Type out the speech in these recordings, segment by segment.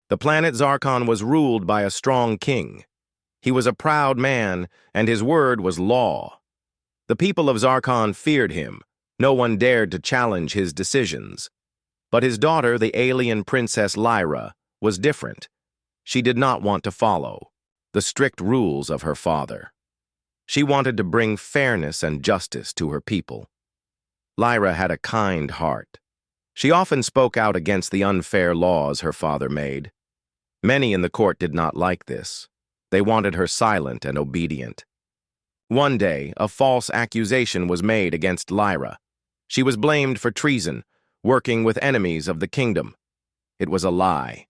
The planet Zarkon was ruled by a strong king. He was a proud man, and his word was law. The people of Zarkon feared him. No one dared to challenge his decisions. But his daughter, the alien princess Lyra, was different. She did not want to follow the strict rules of her father. She wanted to bring fairness and justice to her people. Lyra had a kind heart. She often spoke out against the unfair laws her father made. Many in the court did not like this. They wanted her silent and obedient. One day, a false accusation was made against Lyra. She was blamed for treason, working with enemies of the kingdom. It was a lie.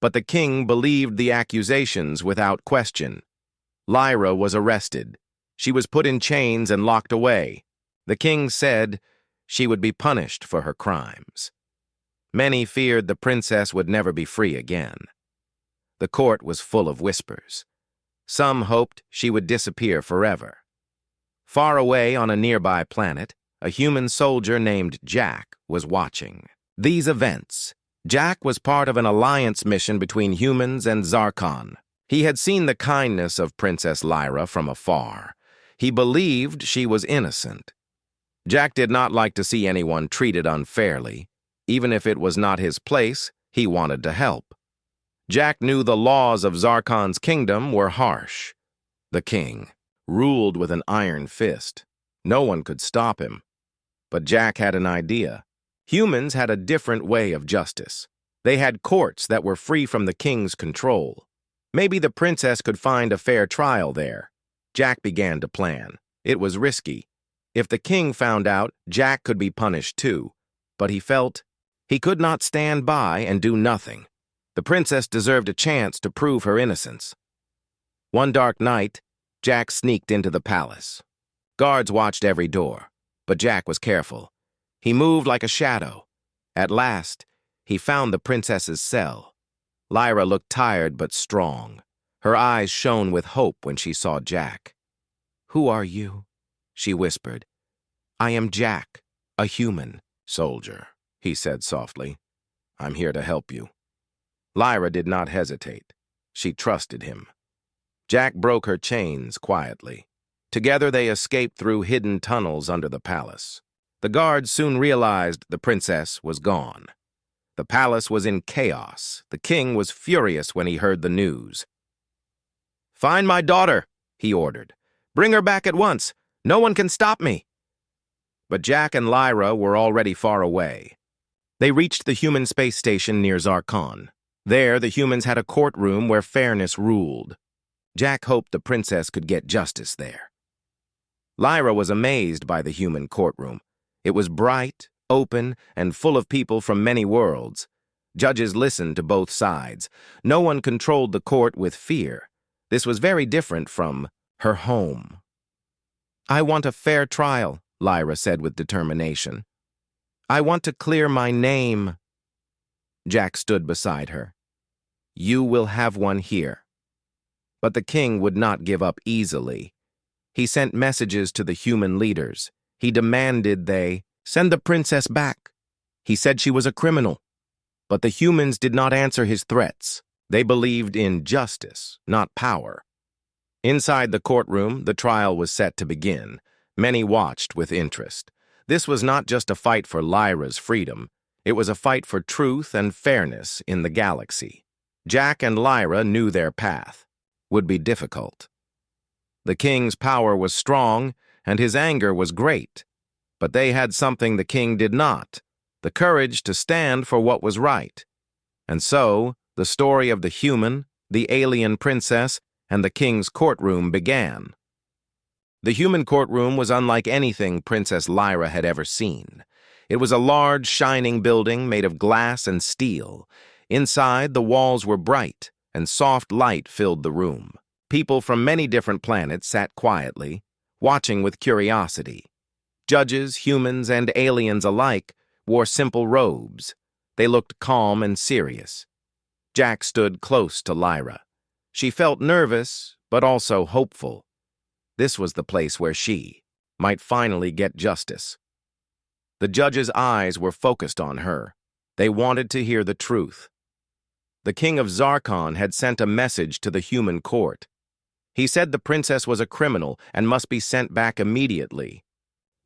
But the king believed the accusations without question. Lyra was arrested. She was put in chains and locked away. The king said she would be punished for her crimes. Many feared the princess would never be free again. The court was full of whispers. Some hoped she would disappear forever. Far away on a nearby planet, a human soldier named Jack was watching these events. Jack was part of an alliance mission between humans and Zarkon. He had seen the kindness of Princess Lyra from afar. He believed she was innocent. Jack did not like to see anyone treated unfairly. Even if it was not his place, he wanted to help. Jack knew the laws of Zarkon's kingdom were harsh. The king ruled with an iron fist. No one could stop him. But Jack had an idea. Humans had a different way of justice. They had courts that were free from the king's control. Maybe the princess could find a fair trial there. Jack began to plan. It was risky. If the king found out, Jack could be punished too. But he felt he could not stand by and do nothing. The princess deserved a chance to prove her innocence. One dark night, Jack sneaked into the palace. Guards watched every door, but Jack was careful. He moved like a shadow. At last, he found the princess's cell. Lyra looked tired but strong. Her eyes shone with hope when she saw Jack. "Who are you?" she whispered. "I am Jack, a human." "Soldier," he said softly. "I'm here to help you." Lyra did not hesitate. She trusted him. Jack broke her chains quietly. Together they escaped through hidden tunnels under the palace. The guards soon realized the princess was gone. The palace was in chaos. The king was furious when he heard the news. "Find my daughter," he ordered. "Bring her back at once. No one can stop me." But Jack and Lyra were already far away. They reached the human space station near Zarkon. There, the humans had a courtroom where fairness ruled. Jack hoped the princess could get justice there. Lyra was amazed by the human courtroom. It was bright, open, and full of people from many worlds. Judges listened to both sides. No one controlled the court with fear. This was very different from her home. "I want a fair trial," Lyra said with determination. "I want to clear my name." Jack stood beside her. "You will have one here." But the king would not give up easily. He sent messages to the human leaders. He demanded they send the princess back. He said she was a criminal. But the humans did not answer his threats. They believed in justice, not power. Inside the courtroom, the trial was set to begin. Many watched with interest. This was not just a fight for Lyra's freedom. It was a fight for truth and fairness in the galaxy. Jack and Lyra knew their path would be difficult. The king's power was strong, and his anger was great. But they had something the king did not, the courage to stand for what was right. And so, the story of the human, the alien princess, and the king's courtroom began. The human courtroom was unlike anything Princess Lyra had ever seen. It was a large, shining building made of glass and steel. Inside, the walls were bright, and soft light filled the room. People from many different planets sat quietly, watching with curiosity. Judges, humans, and aliens alike wore simple robes. They looked calm and serious. Jack stood close to Lyra. She felt nervous, but also hopeful. This was the place where she might finally get justice. The judge's eyes were focused on her. They wanted to hear the truth. The king of Zarkon had sent a message to the human court. He said the princess was a criminal and must be sent back immediately.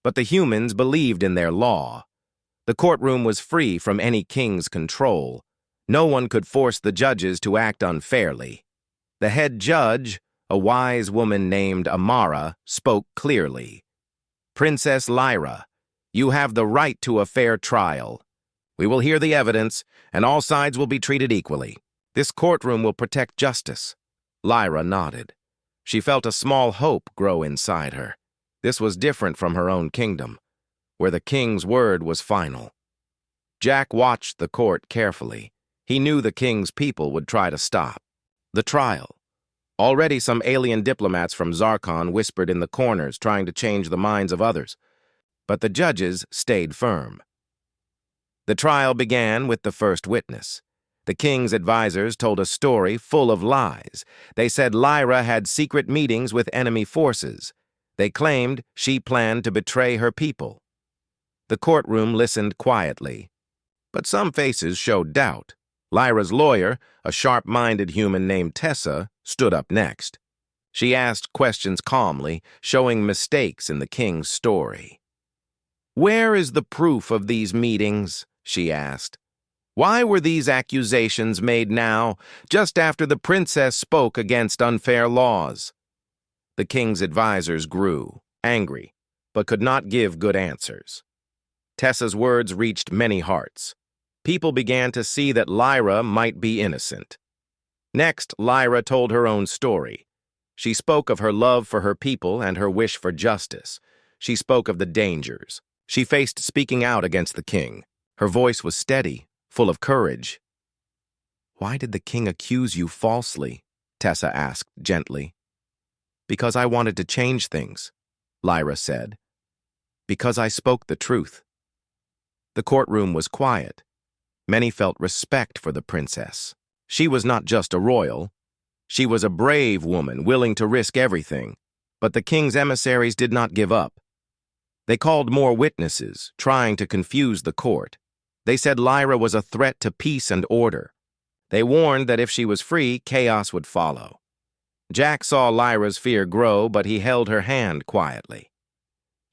But the humans believed in their law. The courtroom was free from any king's control. No one could force the judges to act unfairly. The head judge, a wise woman named Amara, spoke clearly. "Princess Lyra, you have the right to a fair trial. We will hear the evidence, and all sides will be treated equally. This courtroom will protect justice." Lyra nodded. She felt a small hope grow inside her. This was different from her own kingdom, where the king's word was final. Jack watched the court carefully. He knew the king's people would try to stop the trial. Already some alien diplomats from Zarkon whispered in the corners, trying to change the minds of others. But the judges stayed firm. The trial began with the first witness. The king's advisors told a story full of lies. They said Lyra had secret meetings with enemy forces. They claimed she planned to betray her people. The courtroom listened quietly, but some faces showed doubt. Lyra's lawyer, a sharp-minded human named Tessa, stood up next. She asked questions calmly, showing mistakes in the king's story. "Where is the proof of these meetings?" she asked. "Why were these accusations made now, just after the princess spoke against unfair laws?" The king's advisors grew, angry, but could not give good answers. Tessa's words reached many hearts. People began to see that Lyra might be innocent. Next, Lyra told her own story. She spoke of her love for her people and her wish for justice. She spoke of the dangers she faced speaking out against the king. Her voice was steady, full of courage. "Why did the king accuse you falsely?" Tessa asked gently. "Because I wanted to change things," Lyra said. "Because I spoke the truth." The courtroom was quiet. Many felt respect for the princess. She was not just a royal. She was a brave woman willing to risk everything. But the king's emissaries did not give up. They called more witnesses, trying to confuse the court. They said Lyra was a threat to peace and order. They warned that if she was free, chaos would follow. Jack saw Lyra's fear grow, but he held her hand quietly.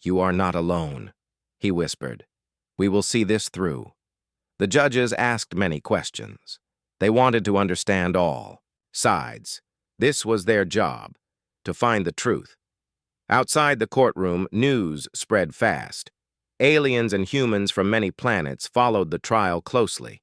"You are not alone," he whispered. "We will see this through." The judges asked many questions. They wanted to understand all sides. This was their job, to find the truth. Outside the courtroom, news spread fast. Aliens and humans from many planets followed the trial closely.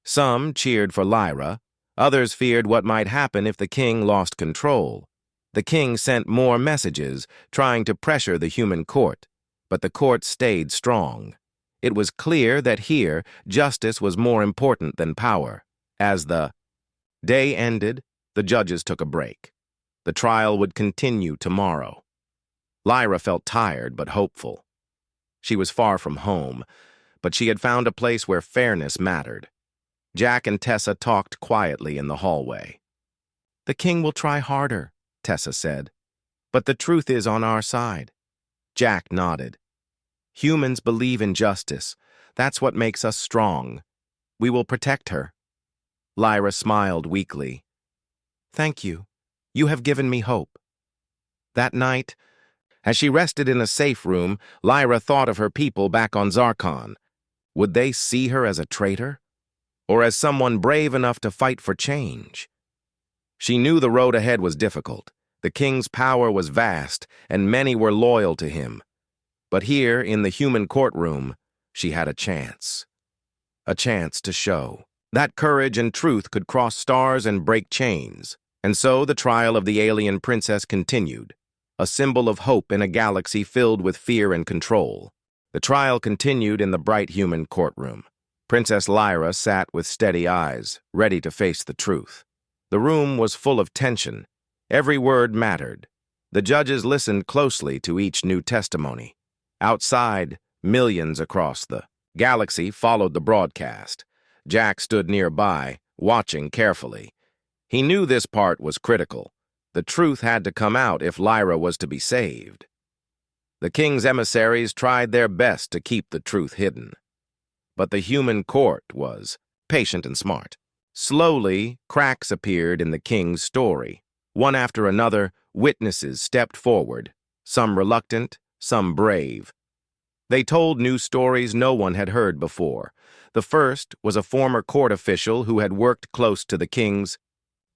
Some cheered for Lyra. Others feared what might happen if the king lost control. The king sent more messages, trying to pressure the human court. But the court stayed strong. It was clear that here, justice was more important than power. As the day ended, the judges took a break. The trial would continue tomorrow. Lyra felt tired but hopeful. She was far from home, but she had found a place where fairness mattered. Jack and Tessa talked quietly in the hallway. "The king will try harder," Tessa said. "But the truth is on our side." Jack nodded. "Humans believe in justice. That's what makes us strong. We will protect her." Lyra smiled weakly. "Thank you. You have given me hope." That night, as she rested in a safe room, Lyra thought of her people back on Zarkon. Would they see her as a traitor? Or as someone brave enough to fight for change? She knew the road ahead was difficult. The king's power was vast, and many were loyal to him. But here, in the human courtroom, she had a chance. A chance to show that courage and truth could cross stars and break chains. And so the trial of the alien princess continued, a symbol of hope in a galaxy filled with fear and control. The trial continued in the bright human courtroom. Princess Lyra sat with steady eyes, ready to face the truth. The room was full of tension. Every word mattered. The judges listened closely to each new testimony. Outside, millions across the galaxy followed the broadcast. Jack stood nearby, watching carefully. He knew this part was critical. The truth had to come out if Lyra was to be saved. The king's emissaries tried their best to keep the truth hidden. But the human court was patient and smart. Slowly, cracks appeared in the king's story. One after another, witnesses stepped forward, some reluctant, some brave. They told new stories no one had heard before. The first was a former court official who had worked close to the king's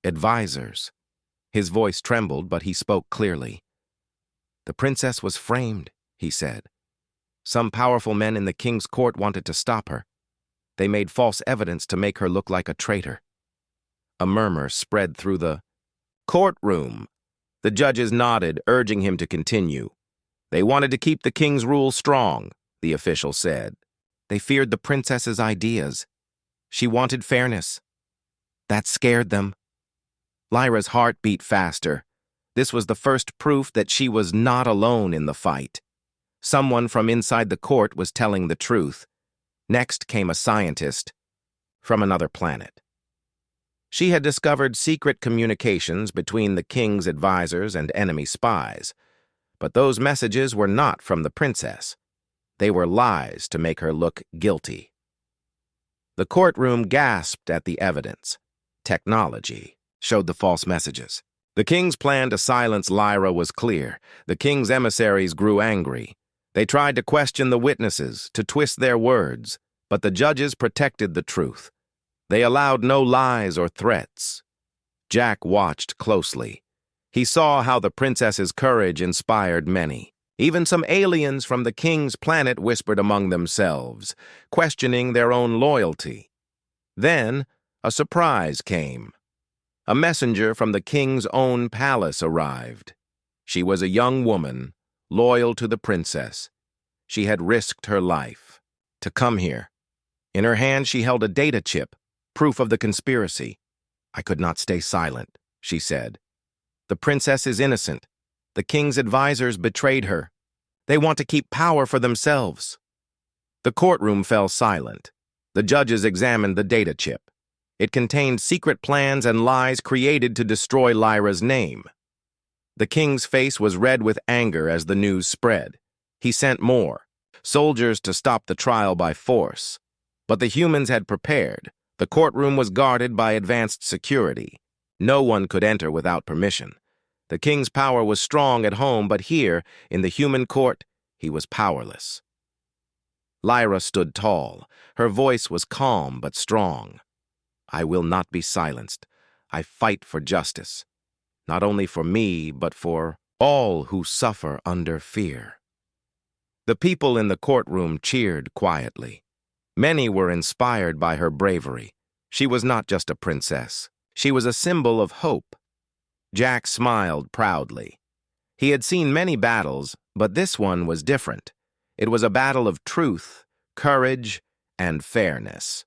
advisors. His voice trembled, but he spoke clearly. "The princess was framed," he said. "Some powerful men in the king's court wanted to stop her. They made false evidence to make her look like a traitor." A murmur spread through the courtroom. The judges nodded, urging him to continue. "They wanted to keep the king's rule strong," the official said. "They feared the princess's ideas. She wanted fairness. That scared them." Lyra's heart beat faster. This was the first proof that she was not alone in the fight. Someone from inside the court was telling the truth. Next came a scientist from another planet. She had discovered secret communications between the king's advisors and enemy spies. But those messages were not from the princess. They were lies to make her look guilty. The courtroom gasped at the evidence. Technology showed the false messages. The king's plan to silence Lyra was clear. The king's emissaries grew angry. They tried to question the witnesses, to twist their words, but the judges protected the truth. They allowed no lies or threats. Jack watched closely. He saw how the princess's courage inspired many. Even some aliens from the king's planet whispered among themselves, questioning their own loyalty. Then, a surprise came. A messenger from the king's own palace arrived. She was a young woman, loyal to the princess. She had risked her life to come here. In her hand she held a data chip, proof of the conspiracy. "I could not stay silent," she said. "The princess is innocent. The king's advisors betrayed her. They want to keep power for themselves." The courtroom fell silent. The judges examined the data chip. It contained secret plans and lies created to destroy Lyra's name. The king's face was red with anger as the news spread. He sent more soldiers to stop the trial by force. But the humans had prepared. The courtroom was guarded by advanced security. No one could enter without permission. The king's power was strong at home, but here, in the human court, he was powerless. Lyra stood tall. Her voice was calm but strong. "I will not be silenced. I fight for justice. Not only for me, but for all who suffer under fear." The people in the courtroom cheered quietly. Many were inspired by her bravery. She was not just a princess. She was a symbol of hope. Jack smiled proudly. He had seen many battles, but this one was different. It was a battle of truth, courage, and fairness.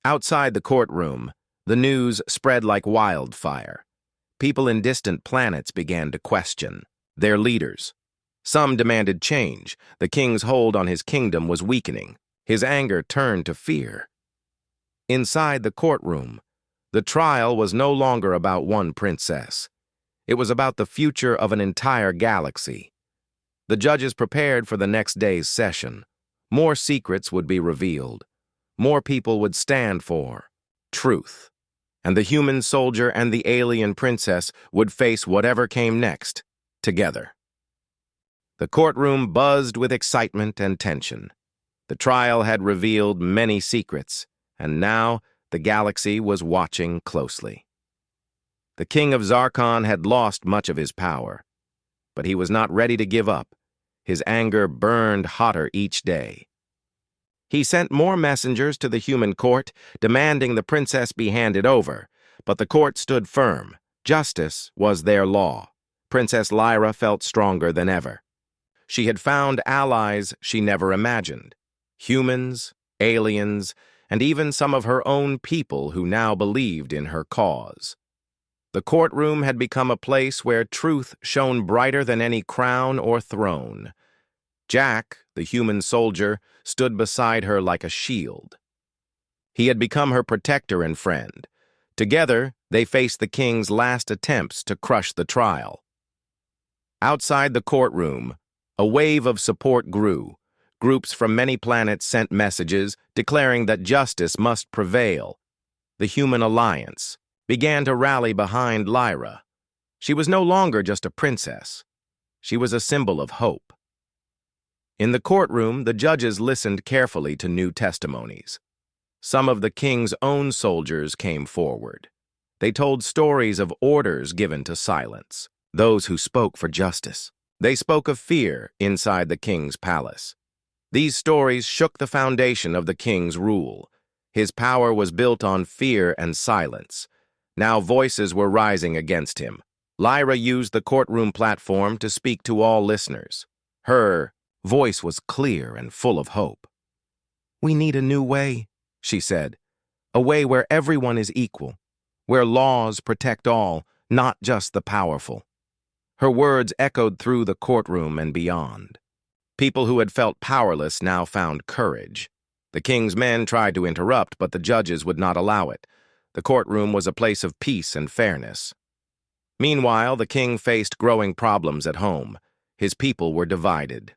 Outside the courtroom, the news spread like wildfire. People in distant planets began to question their leaders. Some demanded change. The king's hold on his kingdom was weakening. His anger turned to fear. Inside the courtroom, the trial was no longer about one princess. It was about the future of an entire galaxy. The judges prepared for the next day's session. More secrets would be revealed. More people would stand for truth. And the human soldier and the alien princess would face whatever came next, together. The courtroom buzzed with excitement and tension. The trial had revealed many secrets, and now the galaxy was watching closely. The king of Zarkon had lost much of his power, but he was not ready to give up. His anger burned hotter each day. He sent more messengers to the human court, demanding the princess be handed over, but the court stood firm. Justice was their law. Princess Lyra felt stronger than ever. She had found allies she never imagined. Humans, aliens, and even some of her own people who now believed in her cause. The courtroom had become a place where truth shone brighter than any crown or throne. Jack, the human soldier, stood beside her like a shield. He had become her protector and friend. Together, they faced the king's last attempts to crush the trial. Outside the courtroom, a wave of support grew. Groups from many planets sent messages declaring that justice must prevail. the human alliance, began to rally behind Lyra. She was no longer just a princess. She was a symbol of hope. In the courtroom, the judges listened carefully to new testimonies. Some of the king's own soldiers came forward. They told stories of orders given to silence, those who spoke for justice. They spoke of fear inside the king's palace. These stories shook the foundation of the king's rule. His power was built on fear and silence. Now voices were rising against him. Lyra used the courtroom platform to speak to all listeners. Her voice was clear and full of hope. "We need a new way," she said. "A way where everyone is equal, where laws protect all, not just the powerful." Her words echoed through the courtroom and beyond. People who had felt powerless now found courage. The king's men tried to interrupt, but the judges would not allow it. The courtroom was a place of peace and fairness. Meanwhile, the king faced growing problems at home. His people were divided.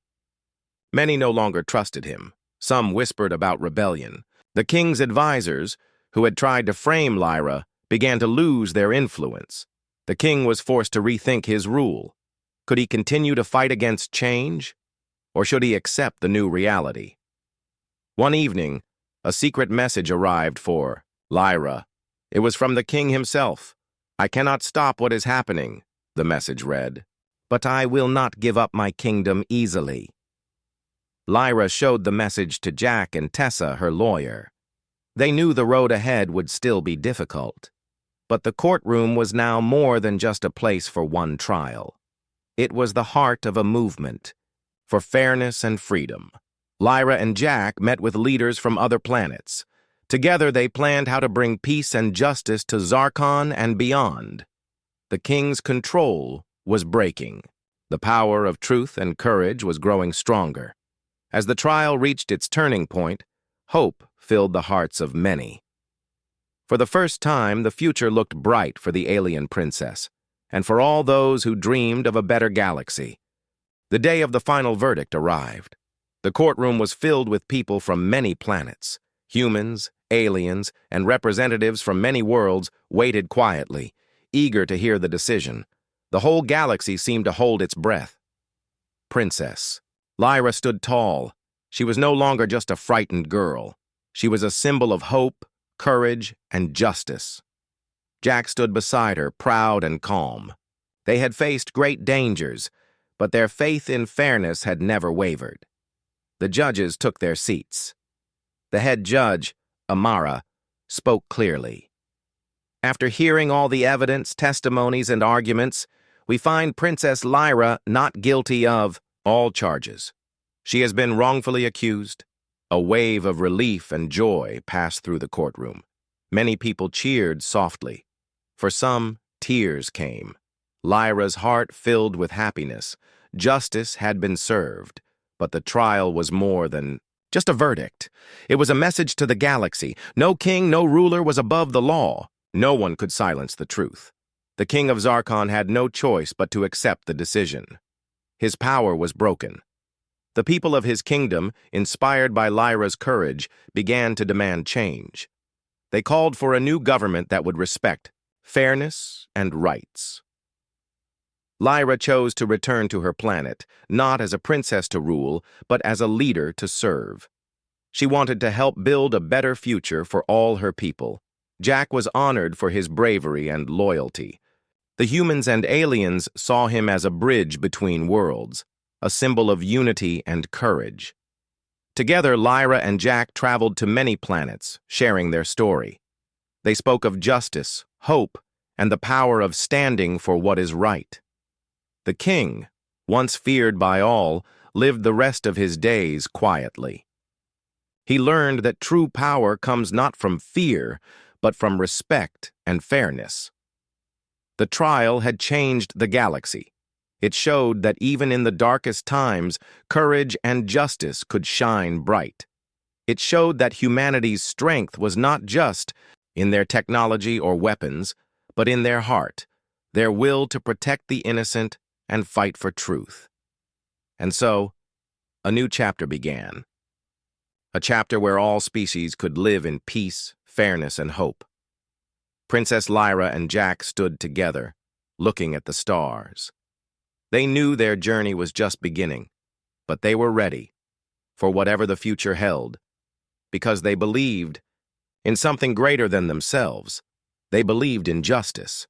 Many no longer trusted him. Some whispered about rebellion. The king's advisors, who had tried to frame Lyra, began to lose their influence. The king was forced to rethink his rule. Could he continue to fight against change? Or should he accept the new reality? One evening, a secret message arrived for Lyra. It was from the king himself. "I cannot stop what is happening," the message read, "but I will not give up my kingdom easily." Lyra showed the message to Jack and Tessa, her lawyer. They knew the road ahead would still be difficult. But the courtroom was now more than just a place for one trial. It was the heart of a movement for fairness and freedom. Lyra and Jack met with leaders from other planets. Together they planned how to bring peace and justice to Zarkon and beyond. The king's control was breaking. The power of truth and courage was growing stronger. As the trial reached its turning point, hope filled the hearts of many. For the first time, the future looked bright for the alien princess, and for all those who dreamed of a better galaxy. The day of the final verdict arrived. The courtroom was filled with people from many planets. Humans, aliens, and representatives from many worlds waited quietly, eager to hear the decision. The whole galaxy seemed to hold its breath. Princess. Lyra stood tall. She was no longer just a frightened girl. She was a symbol of hope, courage, and justice. Jack stood beside her, proud and calm. They had faced great dangers, but their faith in fairness had never wavered. The judges took their seats. The head judge, Amara, spoke clearly. "After hearing all the evidence, testimonies, and arguments, we find Princess Lyra not guilty of all charges. She has been wrongfully accused." A wave of relief and joy passed through the courtroom. Many people cheered softly. For some, tears came. Lyra's heart filled with happiness. Justice had been served, but the trial was more than just a verdict. It was a message to the galaxy. No king, no ruler was above the law. No one could silence the truth. The king of Zarkon had no choice but to accept the decision. His power was broken. The people of his kingdom, inspired by Lyra's courage, began to demand change. They called for a new government that would respect fairness and rights. Lyra chose to return to her planet, not as a princess to rule, but as a leader to serve. She wanted to help build a better future for all her people. Jack was honored for his bravery and loyalty. The humans and aliens saw him as a bridge between worlds, a symbol of unity and courage. Together, Lyra and Jack traveled to many planets, sharing their story. They spoke of justice, hope, and the power of standing for what is right. The king, once feared by all, lived the rest of his days quietly. He learned that true power comes not from fear, but from respect and fairness. The trial had changed the galaxy. It showed that even in the darkest times, courage and justice could shine bright. It showed that humanity's strength was not just in their technology or weapons, but in their heart, their will to protect the innocent and fight for truth. And so, a new chapter began. A chapter where all species could live in peace, fairness, and hope. Princess Lyra and Jack stood together, looking at the stars. They knew their journey was just beginning, but they were ready for whatever the future held, because they believed in something greater than themselves. They believed in justice.